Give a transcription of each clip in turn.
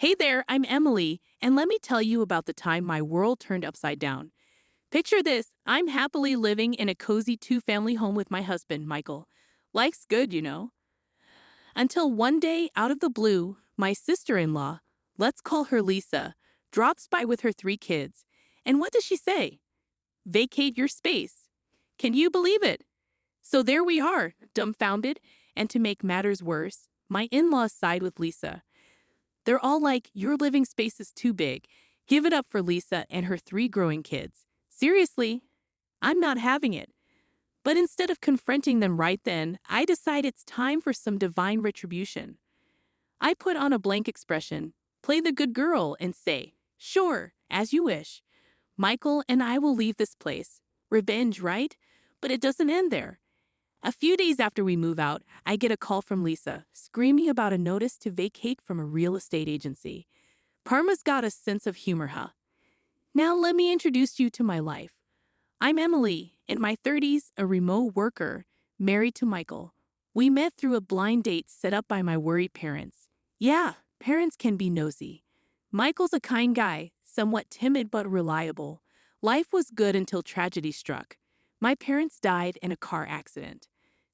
Hey there, I'm Emily, and let me tell you about the time my world turned upside down. Picture this, I'm happily living in a cozy two-family home with my husband, Michael. Life's good, you know. Until one day, out of the blue, my sister-in-law, let's call her Lisa, drops by with her three kids. And what does she say? Vacate your space. Can you believe it? So there we are, dumbfounded, and to make matters worse, my in-laws side with Lisa. They're all like, your living space is too big. Give it up for Lisa and her three growing kids. Seriously, I'm not having it. But instead of confronting them right then, I decide it's time for some divine retribution. I put on a blank expression, play the good girl, and say, sure, as you wish. Michael and I will leave this place. Revenge, right? But it doesn't end there. A few days after we move out, I get a call from Lisa, screaming about a notice to vacate from a real estate agency. Parma's got a sense of humor, huh? Now let me introduce you to my life. I'm Emily, in my 30s, a remote worker, married to Michael. We met through a blind date set up by my worried parents. Yeah, parents can be nosy. Michael's a kind guy, somewhat timid but reliable. Life was good until tragedy struck. My parents died in a car accident.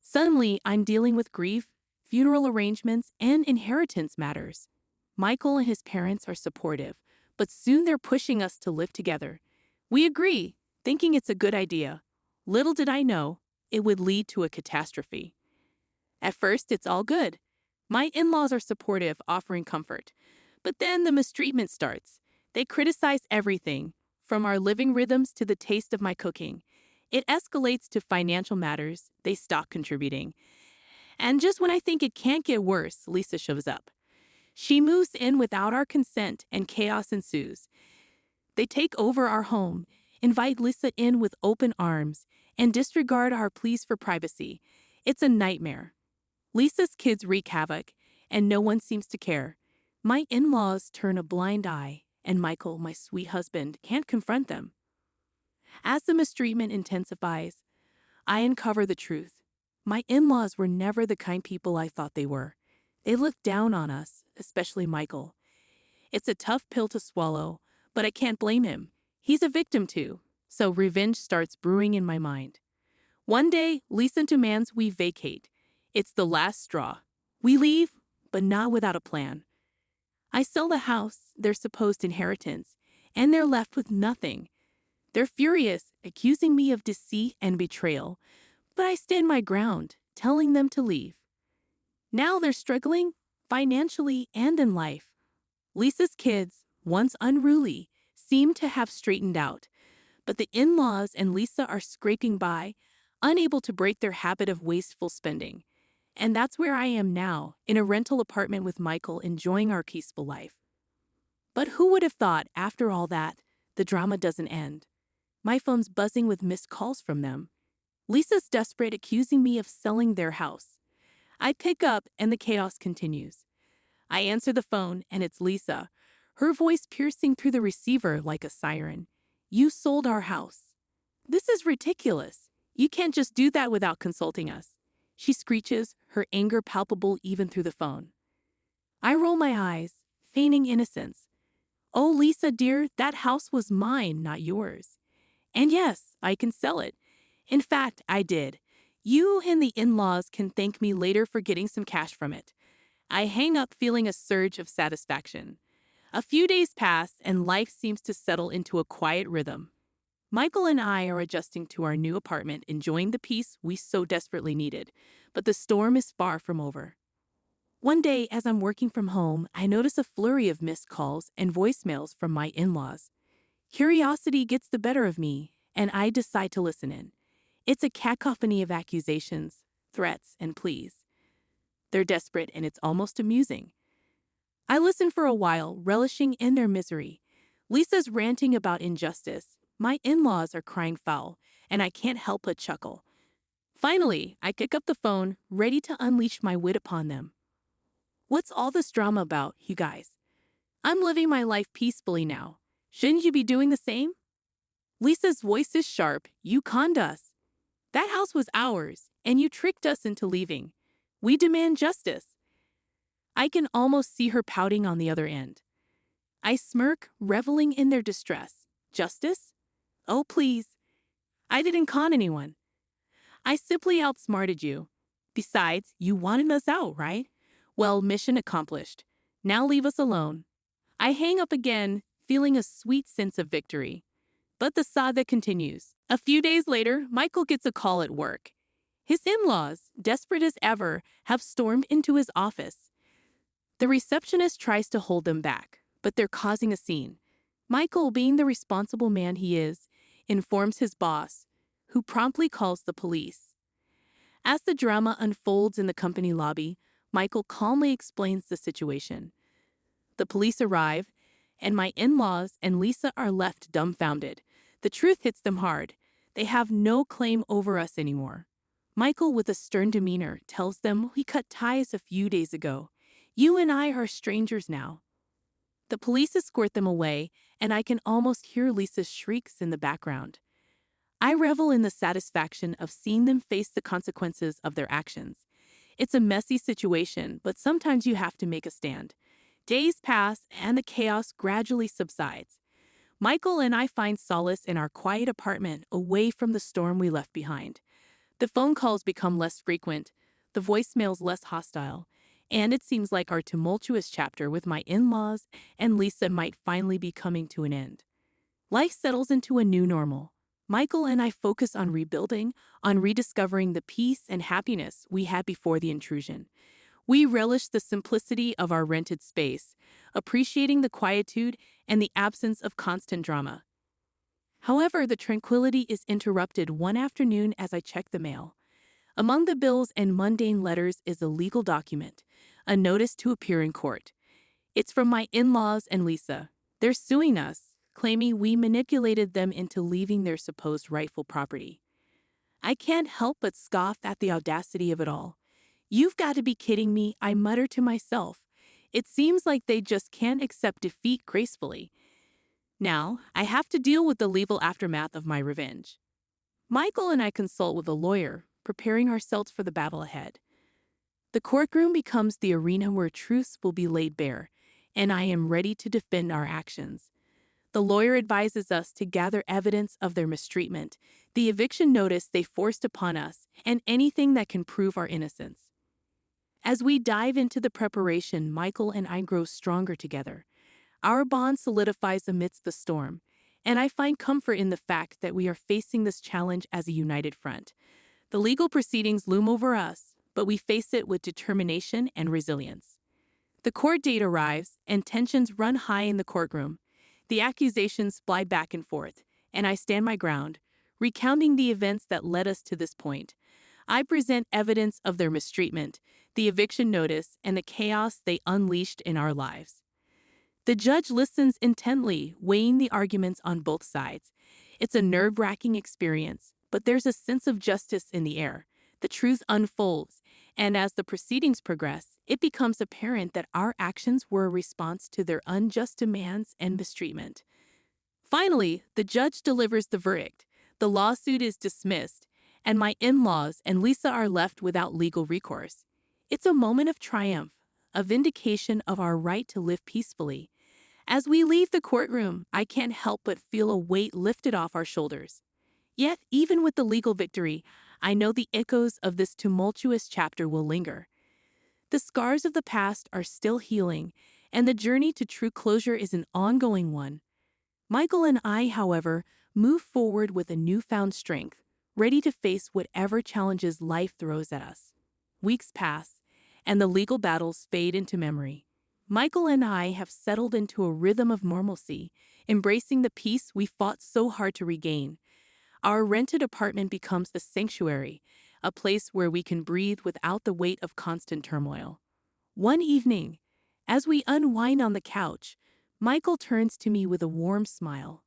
Suddenly, I'm dealing with grief, funeral arrangements, and inheritance matters. Michael and his parents are supportive, but soon they're pushing us to live together. We agree, thinking it's a good idea. Little did I know, it would lead to a catastrophe. At first, it's all good. My in-laws are supportive, offering comfort. But then the mistreatment starts. They criticize everything, from our living rhythms to the taste of my cooking. It escalates to financial matters. They stop contributing. And just when I think it can't get worse, Lisa shows up. She moves in without our consent and chaos ensues. They take over our home, invite Lisa in with open arms, and disregard our pleas for privacy. It's a nightmare. Lisa's kids wreak havoc, and no one seems to care. My in-laws turn a blind eye, and Michael, my sweet husband, can't confront them. As the mistreatment intensifies, I uncover the truth. My in-laws were never the kind people I thought they were. They looked down on us, especially Michael. It's a tough pill to swallow, but I can't blame him. He's a victim too, so revenge starts brewing in my mind. One day, Lisa demands we vacate. It's the last straw. We leave, but not without a plan. I sell the house, their supposed inheritance, and they're left with nothing. They're furious, accusing me of deceit and betrayal, but I stand my ground, telling them to leave. Now they're struggling, financially and in life. Lisa's kids, once unruly, seem to have straightened out, but the in-laws and Lisa are scraping by, unable to break their habit of wasteful spending. And that's where I am now, in a rental apartment with Michael, enjoying our peaceful life. But who would have thought, after all that, the drama doesn't end? My phone's buzzing with missed calls from them. Lisa's desperate, accusing me of selling their house. I pick up, and the chaos continues. I answer the phone, and it's Lisa, her voice piercing through the receiver like a siren. You sold our house. This is ridiculous. You can't just do that without consulting us. She screeches, her anger palpable even through the phone. I roll my eyes, feigning innocence. Oh, Lisa, dear, that house was mine, not yours. And yes, I can sell it. In fact, I did. You and the in-laws can thank me later for getting some cash from it. I hang up feeling a surge of satisfaction. A few days pass and life seems to settle into a quiet rhythm. Michael and I are adjusting to our new apartment, enjoying the peace we so desperately needed. But the storm is far from over. One day, as I'm working from home, I notice a flurry of missed calls and voicemails from my in-laws. Curiosity gets the better of me, and I decide to listen in. It's a cacophony of accusations, threats, and pleas. They're desperate, and it's almost amusing. I listen for a while, relishing in their misery. Lisa's ranting about injustice. My in-laws are crying foul, and I can't help but chuckle. Finally, I pick up the phone, ready to unleash my wit upon them. What's all this drama about, you guys? I'm living my life peacefully now. Shouldn't you be doing the same? Lisa's voice is sharp. You conned us. That house was ours, and you tricked us into leaving. We demand justice. I can almost see her pouting on the other end. I smirk, reveling in their distress. Justice? Oh, please. I didn't con anyone. I simply outsmarted you. Besides, you wanted us out, right? Well, mission accomplished. Now leave us alone. I hang up again, feeling a sweet sense of victory. But the saga continues. A few days later, Michael gets a call at work. His in-laws, desperate as ever, have stormed into his office. The receptionist tries to hold them back, but they're causing a scene. Michael, being the responsible man he is, informs his boss, who promptly calls the police. As the drama unfolds in the company lobby, Michael calmly explains the situation. The police arrive, and my in-laws and Lisa are left dumbfounded. The truth hits them hard. They have no claim over us anymore. Michael, with a stern demeanor, tells them we cut ties a few days ago. You and I are strangers now. The police escort them away, and I can almost hear Lisa's shrieks in the background. I revel in the satisfaction of seeing them face the consequences of their actions. It's a messy situation, but sometimes you have to make a stand. Days pass, and the chaos gradually subsides. Michael and I find solace in our quiet apartment away from the storm we left behind. The phone calls become less frequent, the voicemails less hostile, and it seems like our tumultuous chapter with my in-laws and Lisa might finally be coming to an end. Life settles into a new normal. Michael and I focus on rebuilding, on rediscovering the peace and happiness we had before the intrusion. We relish the simplicity of our rented space, appreciating the quietude and the absence of constant drama. However, the tranquility is interrupted one afternoon as I check the mail. Among the bills and mundane letters is a legal document, a notice to appear in court. It's from my in-laws and Lisa. They're suing us, claiming we manipulated them into leaving their supposed rightful property. I can't help but scoff at the audacity of it all. You've got to be kidding me, I mutter to myself. It seems like they just can't accept defeat gracefully. Now, I have to deal with the legal aftermath of my revenge. Michael and I consult with a lawyer, preparing ourselves for the battle ahead. The courtroom becomes the arena where truths will be laid bare, and I am ready to defend our actions. The lawyer advises us to gather evidence of their mistreatment, the eviction notice they forced upon us, and anything that can prove our innocence. As we dive into the preparation, Michael and I grow stronger together. Our bond solidifies amidst the storm, and I find comfort in the fact that we are facing this challenge as a united front. The legal proceedings loom over us, but we face it with determination and resilience. The court date arrives, and tensions run high in the courtroom. The accusations fly back and forth, and I stand my ground, recounting the events that led us to this point. I present evidence of their mistreatment, the eviction notice, and the chaos they unleashed in our lives. The judge listens intently, weighing the arguments on both sides. It's a nerve-wracking experience, but there's a sense of justice in the air. The truth unfolds, and as the proceedings progress, it becomes apparent that our actions were a response to their unjust demands and mistreatment. Finally, the judge delivers the verdict. The lawsuit is dismissed, and my in-laws and Lisa are left without legal recourse. It's a moment of triumph, a vindication of our right to live peacefully. As we leave the courtroom, I can't help but feel a weight lifted off our shoulders. Yet, even with the legal victory, I know the echoes of this tumultuous chapter will linger. The scars of the past are still healing, and the journey to true closure is an ongoing one. Michael and I, however, move forward with a newfound strength, ready to face whatever challenges life throws at us. Weeks pass, and the legal battles fade into memory. Michael and I have settled into a rhythm of normalcy, embracing the peace we fought so hard to regain. Our rented apartment becomes a sanctuary, a place where we can breathe without the weight of constant turmoil. One evening, as we unwind on the couch, Michael turns to me with a warm smile.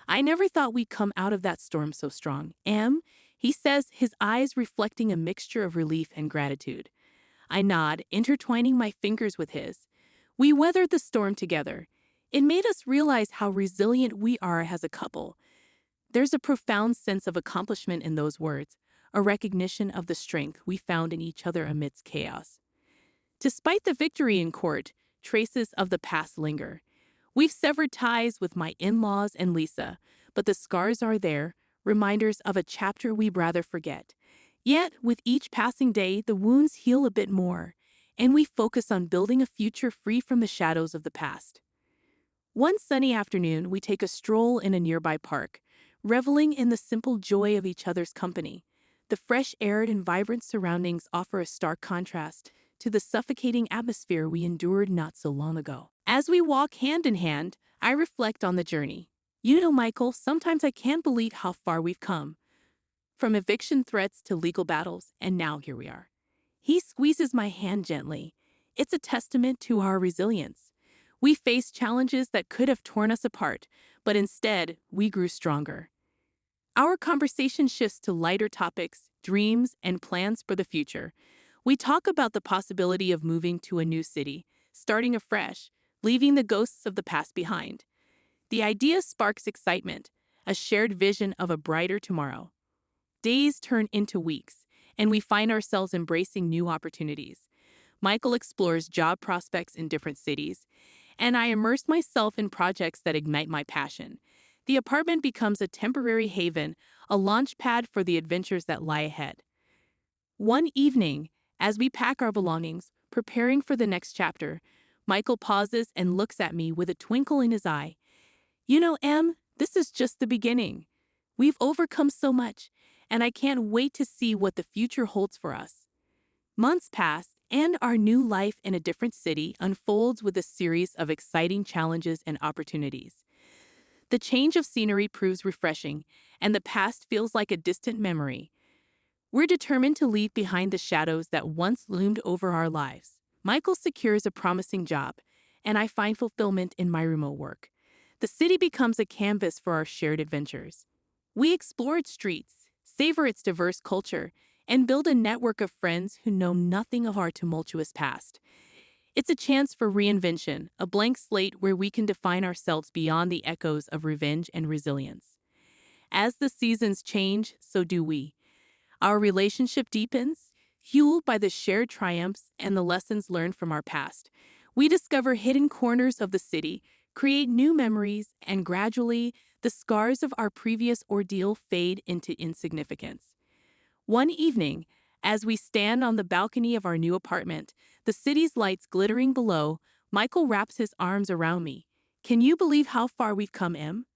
I never thought we'd come out of that storm so strong, he says, his eyes reflecting a mixture of relief and gratitude. I nod, intertwining my fingers with his. We weathered the storm together. It made us realize how resilient we are as a couple. There's a profound sense of accomplishment in those words, a recognition of the strength we found in each other amidst chaos. Despite the victory in court, traces of the past linger. We've severed ties with my in-laws and Lisa, but the scars are there, reminders of a chapter we'd rather forget. Yet, with each passing day, the wounds heal a bit more, and we focus on building a future free from the shadows of the past. One sunny afternoon, we take a stroll in a nearby park, reveling in the simple joy of each other's company. The fresh air and vibrant surroundings offer a stark contrast to the suffocating atmosphere we endured not so long ago. As we walk hand in hand, I reflect on the journey. You know, Michael, sometimes I can't believe how far we've come. From eviction threats to legal battles, and now here we are. He squeezes my hand gently. It's a testament to our resilience. We faced challenges that could have torn us apart, but instead, we grew stronger. Our conversation shifts to lighter topics, dreams, and plans for the future. We talk about the possibility of moving to a new city, starting afresh, leaving the ghosts of the past behind. The idea sparks excitement, a shared vision of a brighter tomorrow. Days turn into weeks, and we find ourselves embracing new opportunities. Michael explores job prospects in different cities, and I immerse myself in projects that ignite my passion. The apartment becomes a temporary haven, a launch pad for the adventures that lie ahead. One evening, as we pack our belongings, preparing for the next chapter, Michael pauses and looks at me with a twinkle in his eye. You know, Em, this is just the beginning. We've overcome so much, and I can't wait to see what the future holds for us. Months pass, and our new life in a different city unfolds with a series of exciting challenges and opportunities. The change of scenery proves refreshing, and the past feels like a distant memory. We're determined to leave behind the shadows that once loomed over our lives. Michael secures a promising job, and I find fulfillment in my remote work. The city becomes a canvas for our shared adventures. We explore its streets, savor its diverse culture, and build a network of friends who know nothing of our tumultuous past. It's a chance for reinvention, a blank slate where we can define ourselves beyond the echoes of revenge and resilience. As the seasons change, so do we. Our relationship deepens, fueled by the shared triumphs and the lessons learned from our past. We discover hidden corners of the city, create new memories, and gradually, the scars of our previous ordeal fade into insignificance. One evening, as we stand on the balcony of our new apartment, the city's lights glittering below, Michael wraps his arms around me. Can you believe how far we've come, Em?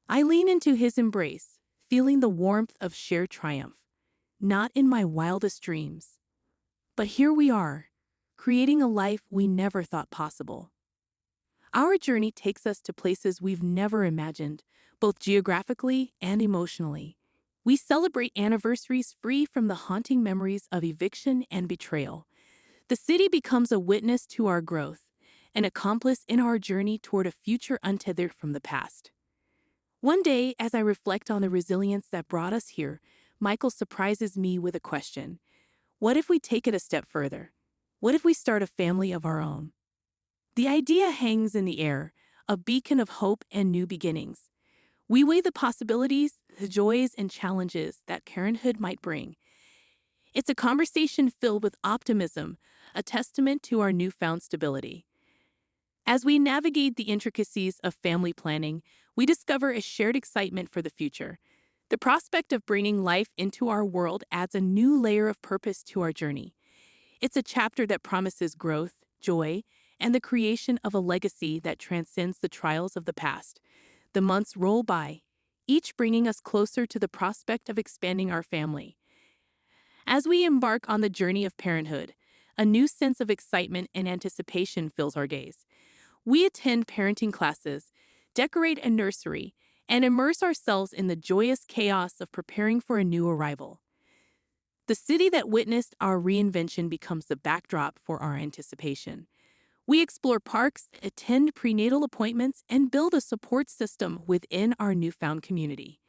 I lean into his embrace, feeling the warmth of shared triumph. Not in my wildest dreams. But here we are, creating a life we never thought possible. Our journey takes us to places we've never imagined, both geographically and emotionally. We celebrate anniversaries free from the haunting memories of eviction and betrayal. The city becomes a witness to our growth, an accomplice in our journey toward a future untethered from the past. One day, as I reflect on the resilience that brought us here, Michael surprises me with a question. What if we take it a step further? What if we start a family of our own? The idea hangs in the air, a beacon of hope and new beginnings. We weigh the possibilities, the joys, and challenges that parenthood might bring. It's a conversation filled with optimism, a testament to our newfound stability. As we navigate the intricacies of family planning, we discover a shared excitement for the future. The prospect of bringing life into our world adds a new layer of purpose to our journey. It's a chapter that promises growth, joy, and the creation of a legacy that transcends the trials of the past. The months roll by, each bringing us closer to the prospect of expanding our family. As we embark on the journey of parenthood, a new sense of excitement and anticipation fills our gaze. We attend parenting classes, decorate a nursery, and immerse ourselves in the joyous chaos of preparing for a new arrival. The city that witnessed our reinvention becomes the backdrop for our anticipation. We explore parks, attend prenatal appointments, and build a support system within our newfound community.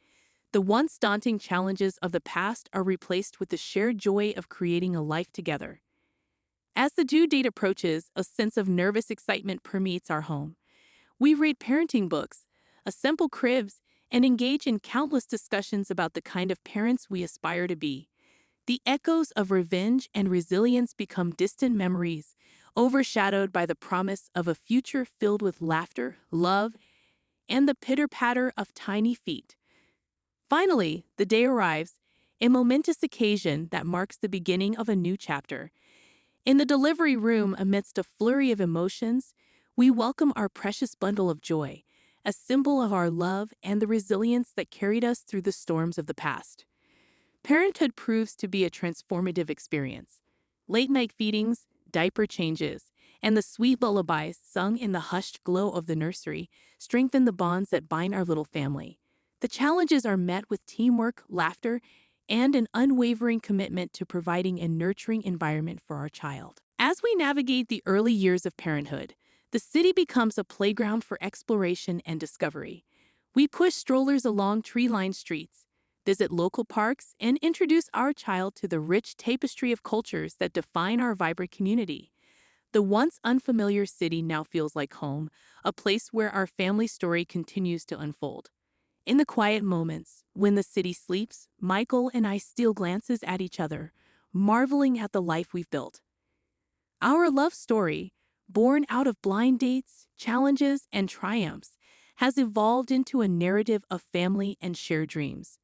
The once daunting challenges of the past are replaced with the shared joy of creating a life together. As the due date approaches, a sense of nervous excitement permeates our home. We read parenting books, assemble cribs, and engage in countless discussions about the kind of parents we aspire to be. The echoes of revenge and resilience become distant memories, overshadowed by the promise of a future filled with laughter, love, and the pitter-patter of tiny feet. Finally, the day arrives, a momentous occasion that marks the beginning of a new chapter. In the delivery room, amidst a flurry of emotions, we welcome our precious bundle of joy, a symbol of our love and the resilience that carried us through the storms of the past. Parenthood proves to be a transformative experience. Late-night feedings, diaper changes, and the sweet lullabies sung in the hushed glow of the nursery strengthen the bonds that bind our little family. The challenges are met with teamwork, laughter, and an unwavering commitment to providing a nurturing environment for our child. As we navigate the early years of parenthood, the city becomes a playground for exploration and discovery. We push strollers along tree-lined streets, visit local parks, and introduce our child to the rich tapestry of cultures that define our vibrant community. The once unfamiliar city now feels like home, a place where our family story continues to unfold. In the quiet moments, when the city sleeps, Michael and I steal glances at each other, marveling at the life we've built. Our love story, born out of blind dates, challenges, and triumphs, has evolved into a narrative of family and shared dreams.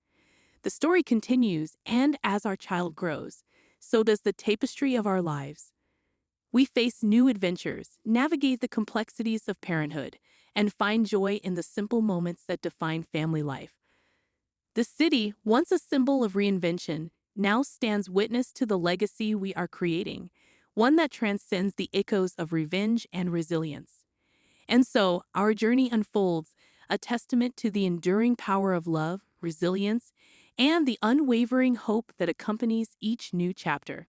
The story continues, and as our child grows, so does the tapestry of our lives. We face new adventures, navigate the complexities of parenthood, and find joy in the simple moments that define family life. The city, once a symbol of reinvention, now stands witness to the legacy we are creating, one that transcends the echoes of revenge and resilience. And so, our journey unfolds, a testament to the enduring power of love, resilience, and the unwavering hope that accompanies each new chapter.